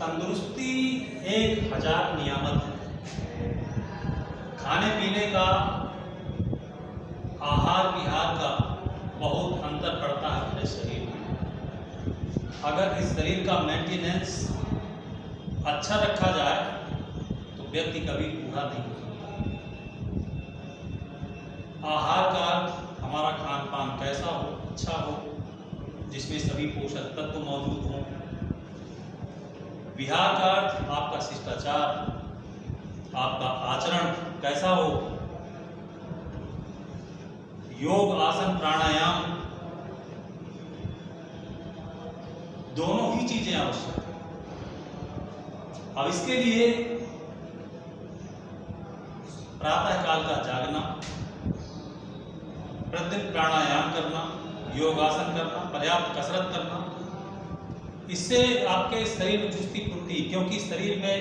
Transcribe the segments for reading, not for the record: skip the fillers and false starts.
तंदुरुस्ती 1000 नियामत है। खाने पीने का, आहार विहार का बहुत अंतर पड़ता है अपने शरीर में। अगर इस शरीर का मेंटेनेंस अच्छा रखा जाए तो व्यक्ति कभी बूढ़ा नहीं हो सकता। आहार का अर्थ हमारा खान पान कैसा हो, अच्छा हो, जिसमें सभी पोषक तत्व मौजूद हों। विहार का अर्थ आपका शिष्टाचार, आपका आचरण कैसा हो। योग, आसन, प्राणायाम दोनों ही चीजें आवश्यक हैं। अब इसके लिए प्रातः काल का जागना, प्रतिदिन प्राणायाम करना, योगासन करना, पर्याप्त कसरत करना, इससे आपके शरीर में चुस्ती फुर्ती, क्योंकि शरीर में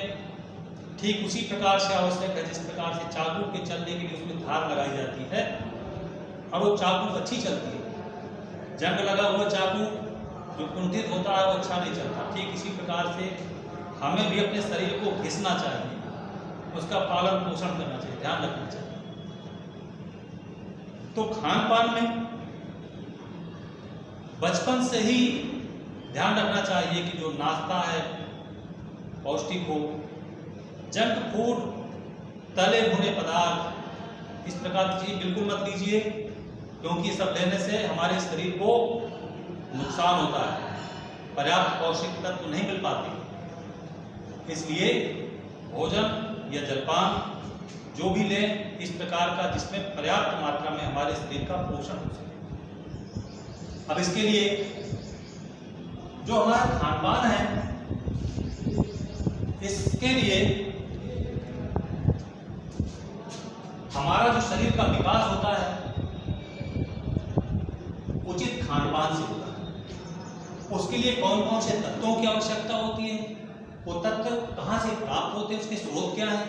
ठीक उसी प्रकार से आवश्यक है जिस प्रकार से चाकू के चलने के लिए उसमें धार लगाई जाती है और वो चाकू अच्छी चलती है। जंग लगा हुआ चाकू जो कुंठित होता है वो अच्छा नहीं चलता। ठीक इसी प्रकार से हमें भी अपने शरीर को घिसना चाहिए, उसका पालन पोषण करना चाहिए, ध्यान रखना चाहिए। तो खान पान में बचपन से ही ध्यान रखना चाहिए कि जो नाश्ता है पौष्टिक हो। जंक फूड, तले भुने पदार्थ, इस प्रकार की चीज बिल्कुल मत लीजिए, क्योंकि सब लेने से हमारे शरीर को नुकसान होता है, पर्याप्त पौष्टिक तत्व नहीं मिल पाते। इसलिए भोजन या जलपान जो भी लें इस प्रकार का जिसमें पर्याप्त मात्रा में हमारे शरीर का पोषण हो सके। अब इसके लिए जो हमारा खान पान है, इसके लिए हमारा जो शरीर का विकास होता है उचित खान पान से होता है। उसके लिए कौन कौन से तत्वों की आवश्यकता होती है, वो तत्व कहाँ से प्राप्त होते हैं, उसके स्रोत क्या है,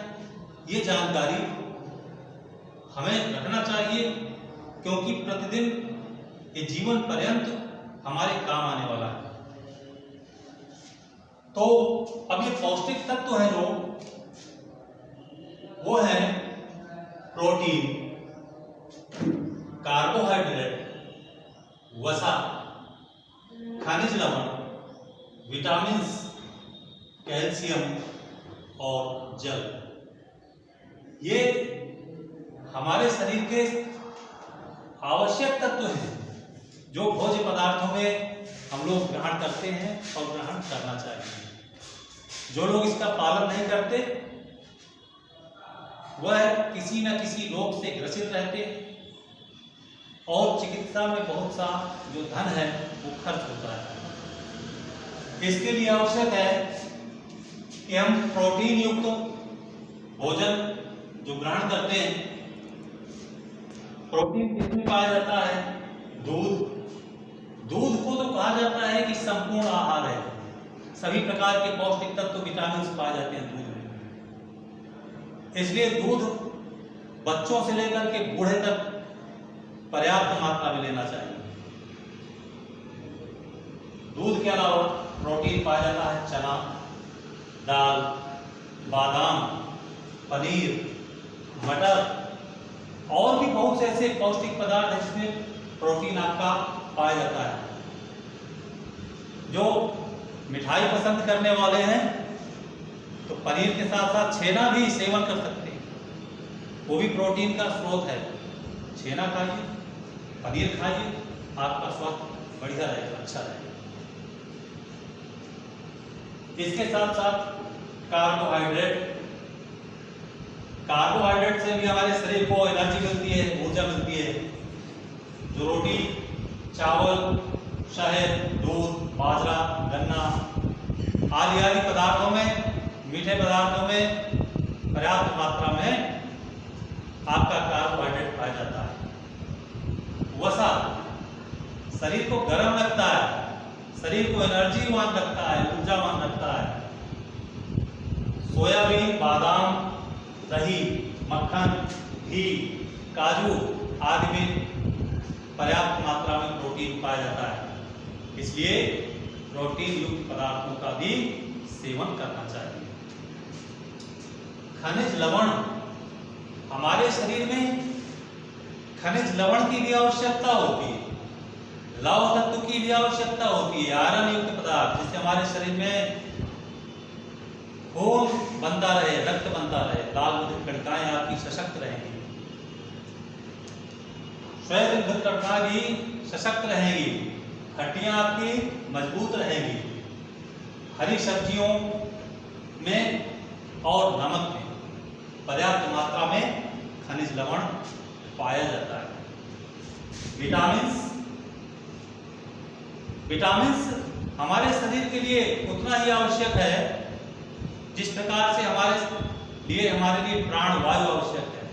ये जानकारी हमें रखना चाहिए, क्योंकि प्रतिदिन ये जीवन पर्यंत हमारे काम आने वाला है। तो अब ये पौष्टिक तत्व है जो वो है प्रोटीन, कार्बोहाइड्रेट, वसा, खनिज लवण, विटामिन्स, कैल्शियम और जल। ये हमारे शरीर के आवश्यक तत्व हैं जो भोज्य पदार्थों में हम लोग ग्रहण करते हैं और ग्रहण करना चाहिए। जो लोग इसका पालन नहीं करते वह किसी न किसी रोग से ग्रसित रहते हैं और चिकित्सा में बहुत सा जो धन है वो खर्च होता है। इसके लिए आवश्यक है कि हम प्रोटीन युक्त भोजन जो ग्रहण करते हैं। प्रोटीन किसमें पाया जाता है? दूध। दूध को तो कहा जाता है कि संपूर्ण आहार है, सभी प्रकार के पौष्टिक तत्व, विटामिन पाए जाते हैं दूध में। इसलिए दूध बच्चों से लेकर के बूढ़े तक पर्याप्त मात्रा में लेना चाहिए। दूध के अलावा प्रोटीन पाया जाता है चना, दाल, बादाम, पनीर, मटर और भी बहुत से ऐसे पौष्टिक पदार्थ हैं जिसमें प्रोटीन आपका पाया जाता है। जो मिठाई पसंद करने वाले हैं तो पनीर के साथ साथ छेना भी सेवन कर सकते हैं, वो भी प्रोटीन का स्रोत है। छेना खाइए, पनीर खाइए, आपका स्वास्थ्य बढ़िया रहेगा, अच्छा रहेगा। इसके साथ साथ कार्बोहाइड्रेट से भी हमारे शरीर को एनर्जी मिलती है, ऊर्जा मिलती है। जो रोटी, चावल, शहद, दूध, बाजरा, गन्ना आदि पदार्थों में, मीठे पदार्थों में पर्याप्त मात्रा में आपका कार्बोहाइड्रेट पाया जाता है। वसा शरीर को गर्म रखता है, शरीर को एनर्जीवान रखता है, ऊर्जावान रखता है। सोयाबीन, बादाम, दही, मक्खन, घी, काजू आदि में पर्याप्त मात्रा में प्रोटीन पाया जाता है। इसलिए प्रोटीन युक्त पदार्थों का भी सेवन करना चाहिए। खनिज लवण, हमारे शरीर में खनिज लवण की भी आवश्यकता होती है, लौह तत्व की भी आवश्यकता होती है, आयरन युक्त पदार्थ, जिससे हमारे शरीर में खून बनता रहे, रक्त बनता रहे, लाल विद्युत कणिकाएं आपकी सशक्त रहेंगी, श्वेत विद्युत कणिकाएं भी सशक्त रहेंगी, हड्डियां आपकी मजबूत रहेंगी। हरी सब्जियों में और नमक में पर्याप्त मात्रा में खनिज लवण पाया जाता है। विटामिन्स हमारे शरीर के लिए उतना ही आवश्यक है जिस प्रकार से हमारे लिए प्राण वायु आवश्यक है,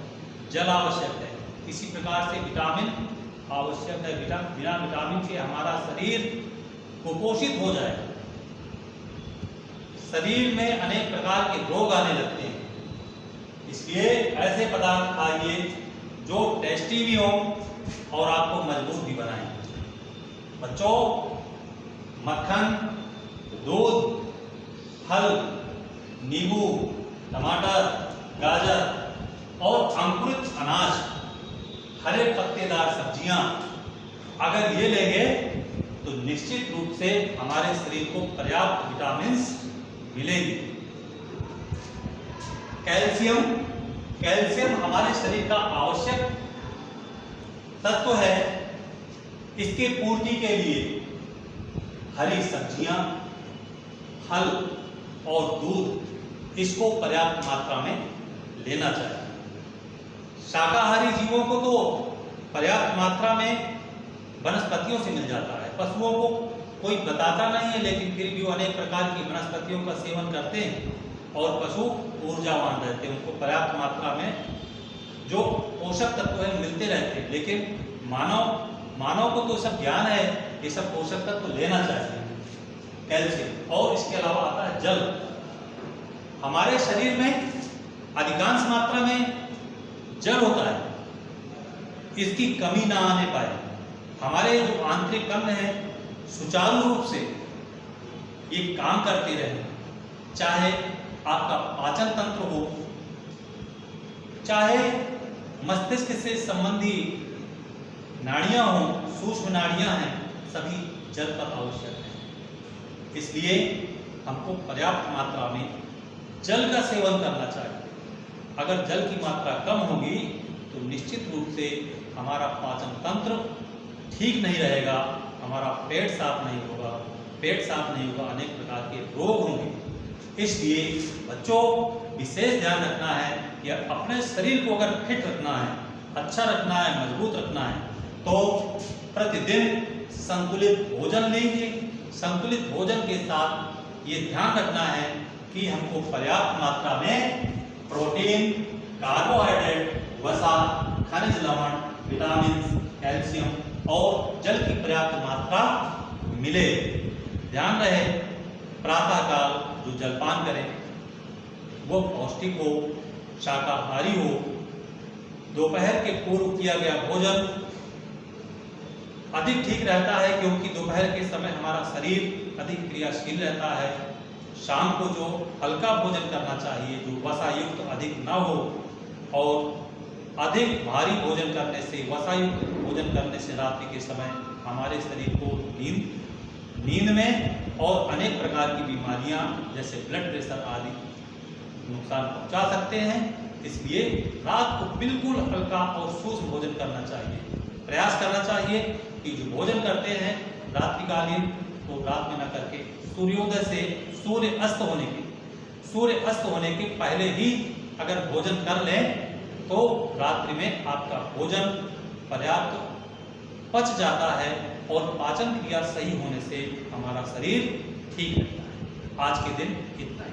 जल आवश्यक है, इसी प्रकार से विटामिन आवश्यक है। बिना विटामिन के हमारा शरीर कुपोषित हो जाए, शरीर में अनेक प्रकार के रोग आने लगते हैं। इसलिए ऐसे पदार्थ खाइए जो टेस्टी भी हो और आपको मजबूत भी बनाए। बच्चों, मक्खन, दूध, फल, नींबू, टमाटर, गाजर और अंकुरित अनाज, हरे पत्तेदार सब्जियां अगर ये लेंगे तो निश्चित रूप से हमारे शरीर को पर्याप्त विटामिन्स मिलेंगे। कैल्शियम हमारे शरीर का आवश्यक तत्व है। इसके पूर्ति के लिए हरी सब्जियां, फल और दूध इसको पर्याप्त मात्रा में लेना चाहिए। शाकाहारी जीवों को तो पर्याप्त मात्रा में वनस्पतियों से मिल जाता है, पशुओं को कोई बताता नहीं है, लेकिन फिर भी वो अनेक प्रकार की वनस्पतियों का सेवन करते हैं और पशु ऊर्जावान रहते हैं, उनको पर्याप्त मात्रा में जो पोषक तत्व है मिलते रहते हैं। लेकिन मानव को तो सब ज्ञान है, ये सब पोषक तत्व लेना चाहिए, कैल्शियम। और इसके अलावा आता है जल। हमारे शरीर में अधिकांश मात्रा में जल होता है, इसकी कमी ना आने पाए, हमारे जो आंतरिक अंग हैं सुचारू रूप से ये काम करते रहे, चाहे आपका पाचन तंत्र हो, चाहे मस्तिष्क से संबंधी नाड़ियां हो, सूक्ष्म नाड़ियां हैं, सभी जल का आवश्यक है। इसलिए हमको पर्याप्त मात्रा में जल का सेवन करना चाहिए। अगर जल की मात्रा कम होगी तो निश्चित रूप से हमारा पाचन तंत्र ठीक नहीं रहेगा, हमारा पेट साफ नहीं होगा, अनेक प्रकार के रोग होंगे। इसलिए बच्चों, विशेष ध्यान रखना है कि अपने शरीर को अगर फिट रखना है, अच्छा रखना है, मजबूत रखना है, तो प्रतिदिन संतुलित भोजन लीजिए। संतुलित भोजन के साथ ये ध्यान रखना है कि हमको पर्याप्त मात्रा में प्रोटीन, कार्बोहाइड्रेट, वसा, खनिज लवण, विटामिन, कैल्शियम और जल की पर्याप्त मात्रा मिले। ध्यान रहे, प्रातःकाल जो जलपान करें वो पौष्टिक हो, शाकाहारी हो। दोपहर के पूर्व किया गया भोजन अधिक ठीक रहता है, क्योंकि दोपहर के समय हमारा शरीर अधिक क्रियाशील रहता है। शाम को जो हल्का भोजन करना चाहिए, जो वसा युक्त अधिक ना हो, और अधिक भारी भोजन करने से, वसा युक्त भोजन करने से रात्रि के समय हमारे शरीर को नींद में और अनेक प्रकार की बीमारियां जैसे ब्लड प्रेशर आदि नुकसान पहुंचा सकते हैं। इसलिए रात को बिल्कुल हल्का और सूक्ष्म भोजन करना चाहिए। प्रयास करना चाहिए कि जो भोजन करते हैं रात्रिकालीन, तो रात में न करके सूर्योदय से सूर्य अस्त होने के पहले ही अगर भोजन कर लें तो रात्रि में आपका भोजन पर्याप्त पच जाता है और पाचन क्रिया सही होने से हमारा शरीर ठीक रहता है। आज के दिन इतना ही।